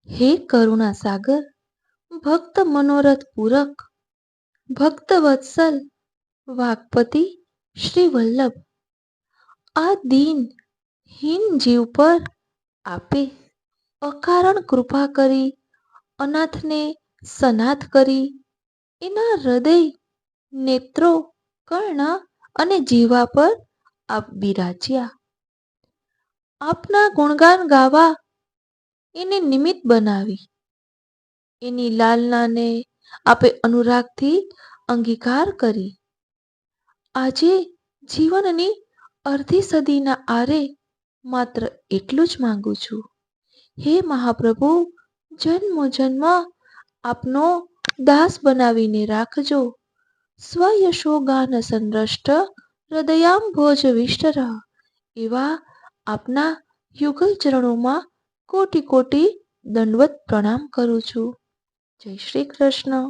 હે કરુણા સાગર, ભક્ત મનોરથ પૂરક, ભક્ત વત્સલ, વાગપતિ શ્રી વલ્લભ, આ દીન હીન જીવ પર આપે અકારણ કૃપા કરી, અનાથને સનાથ કરી, એના હૃદય, નેત્રો, કર્ણ અને જીવા પર આપ બિરાજ્યા. આપના ગુણગાન ગાવા એને નિમિત્ત બનાવી, એની લાલનાને આપે અનુરાગથી અંગીકાર કરી. આજે જીવનની અડધી સદીના આરે માત્ર એટલું જ માંગુ છું, હે મહાપ્રભુ, જન્મો જન્મ આપનો દાસ બનાવીને રાખજો. સ્વયશોગાન સંદ્રષ્ટ હૃદયામ્ભોજ વિષ્ટર, એવા આપના યુગલ ચરણોમાં કોટી કોટી દંડવત પ્રણામ કરું છું. જય શ્રી કૃષ્ણ.